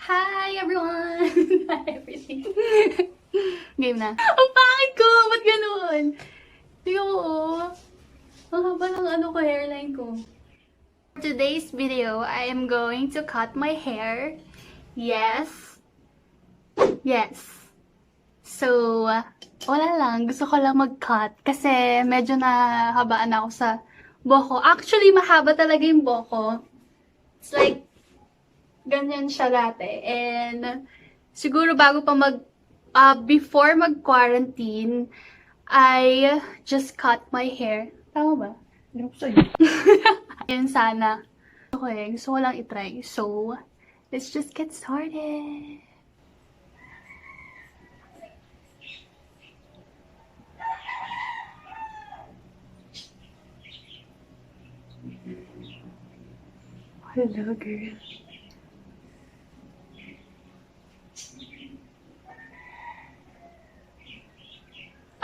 Hi, everyone! Hi, everything. Game na. Ang pangit ko! Ba't ganun? Tingnan mo, oh. Ang haba ng ko, hairline ko. For today's video, I am going to cut my hair. Yes. Yes. So, wala lang. Gusto ko lang mag-cut kasi medyo nahabaan ako sa buhok ko. Actually, mahaba talaga yung buhok ko. It's like, ganyan siya dati. And, siguro bago pa before mag-quarantine, I just cut my hair. Tama ba? Ano ko sa'yo? Yan sana. Okay, gusto ko lang itry. So, let's just get started. Hello, girl.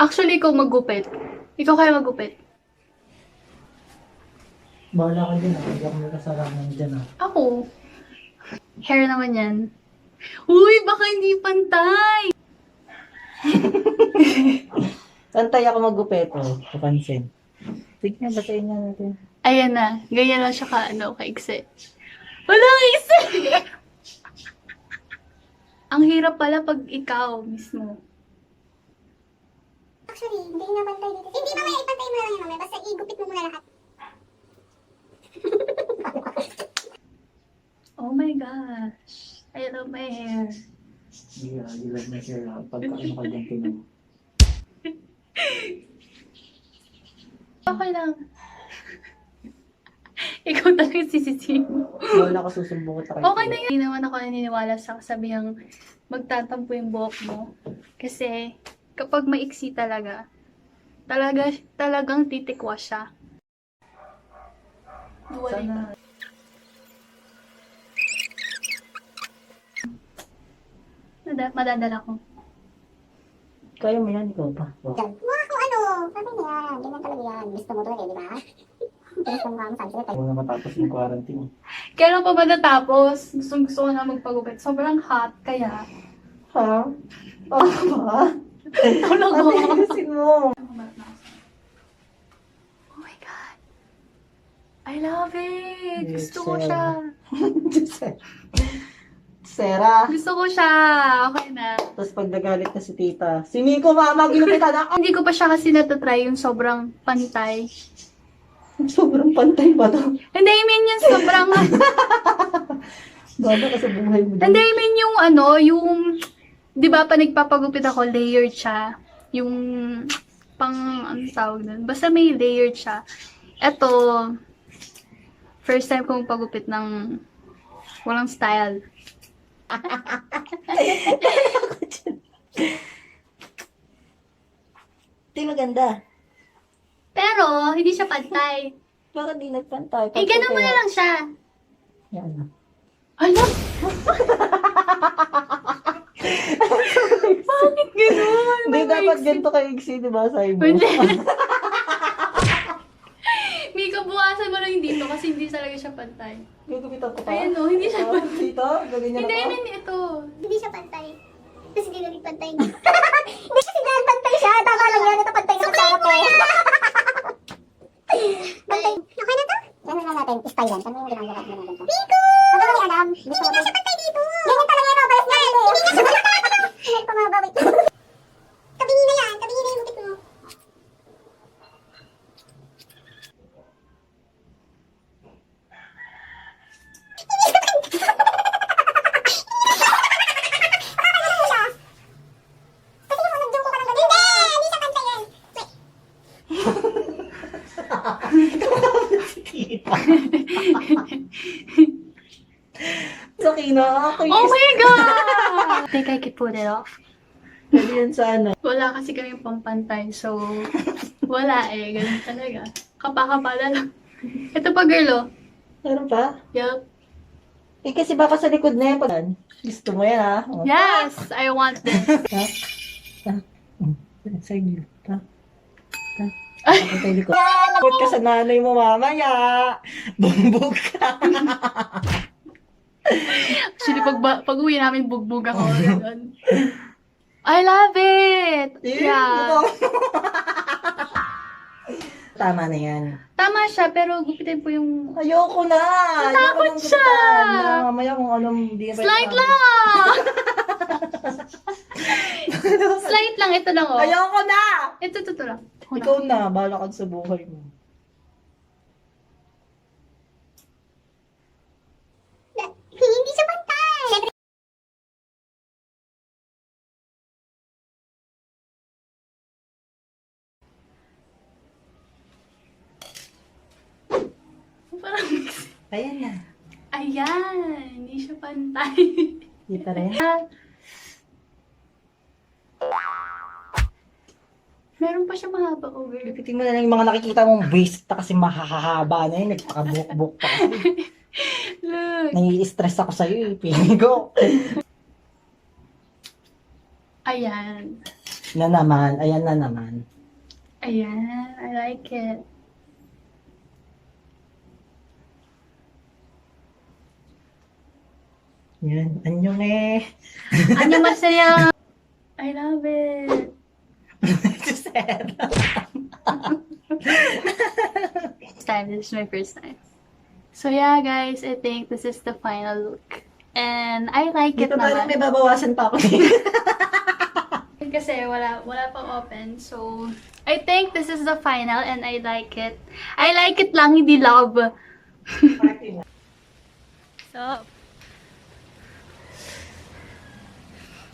Actually, ikaw maggupit. Ikaw kaya maggupit. Bahala ka din ah. Hindi ako may kasalanan dyan ah. Ako. Hair naman yan. Uy, baka hindi pantay. Tantay ako maggupeto. Kapansin. Tignan, basahin nga natin. Ayan na. Ganyan lang siya kaiksi. Walang iksi! Ang hirap pala pag ikaw mismo. Actually, hindi na pantay dito. Hindi mamaya ipantay mo lang yan mamaya. Basta igupit mo muna lahat. Oh my gosh. I love my hair. Yeah, you love my hair ah. Pagka ano ka dyan tinan mo. Okay lang. Ikaw talaga sisisihin mo. Bahala ka susumbong ko tayo. Okay na yun. Hindi naman ako naniniwala sa kasabihang magtatampo yung buhok mo. Kasi kapag maiksi talagang titikwa siya. Sana. Madadala ko. Kaya mo yan, ikaw pa. Oh. Diyan. Wow, kung ano. Sabi niya, ganyan talaga yan. Gusto mo to eh, di ba? Gusto mo kami sunset. Ako na matapos yung quarantine. Kailan pa ba natapos? Gusto ko na magpagupit. Sobrang hot, kaya. Ha? Ba? Tulog Ano mo. ayusin mo? Oh my God. I love it. Yes, Gusto ko sir. siya. Sera. Gusto ko siya. Okay na. Tapos pag nagalit na si tita, si Miko, mama, ginupitan ako. Hindi ko pa siya kasi natatry yung sobrang pantay. Sobrang pantay ba to? Hindi, I mean yung sobrang... Baba ka sa buhay mo. Hindi, I mean yung yung... Di ba pa nagpapagupit ako, layered siya. Yung ano tawag nun? Basta may layered siya. Eto, first time kong pagupit ng walang style. Hindi maganda. Pero, hindi siya pantay. Bakit di nagpantay? Eh, ganun mo na lang siya. Yan na. Ano? Bakit ganun? Hindi dapat ganito kaigsi, di ba, Saimo? Hindi. Mika, bukasan mo lang yung dito kasi hindi talaga siya pantay. Gugupitan ko pa? Ayan o, hindi siya pantay. Dito? Gaganyan Hindi, I ako? mean ito. Hindi siya pantay. Tapos hindi naging pantay niya. Hindi kasi dahil pantay siya. Tama lang yan. Ito pantay naman sa harap eh. Pantay. Okay na to? Yan na lang natin. Style yan. Ano yung ginagawa natin to? Miko! Ano ba alam? Hindi nga siya pantay dito. Ganyan talaga yan. Balas na yan. Hindi nga siya pantay. Ganyan pa nga ba? Wait. Tabingin na yan. Tabingin na yung gupit mo. Sakina, ako Oh my God! Think I could put it off. Pwede yan sa ano. Wala kasi kami pampantay, so wala eh. Ganun talaga. Kapakapala lang. Ito pa, girl, oh. Meron pa? Yup. Eh kasi baka sa likod na yan. Pag... Gusto mo yan ha? Oh. Yes! I want this. Ha? Ha? Sa inyo. Ha? Ha? Ako tayo likod. Huwag ka sa nanay mo mamaya. Bumbog ka. Actually, pag uwi namin, bugbog ako. Ganun. I love it! Yeah. Tama na yan. Tama siya, pero gupitin po yung... Ayoko na! Natakot siya! Mamaya kung anong hindi pa Slight lang! Slight lang, ito lang oh. Ayoko na! Ito lang. Ikaw na, bahala ka sa buhay mo. Hindi siya pantay. Parang mix. Ayan na. Ayan, hindi siya pantay. Hindi pa rin. Meron pa siya mahaba oh, girl. Pipitin mo na lang yung mga nakikita mong waist na kasi mahahaba na yun. Nagpakabuk-buk pa kasi. Look. Nai-stress ako sa'yo eh. Piling ko. Ayan. Na naman. Ayan na naman. Ayan, I like it. Yan. Anyong eh. Ano masaya? I love it. First time. This is my first time. So yeah, guys, I think this is the final look. And I like it Dito parang may naman. babawasan pa ako. Kasi wala pang open. So, I think this is the final and I like it. I like it lang, hindi love. So,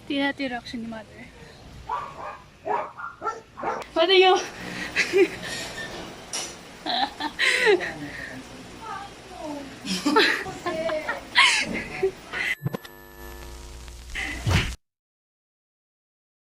tira action ni mother. What are you?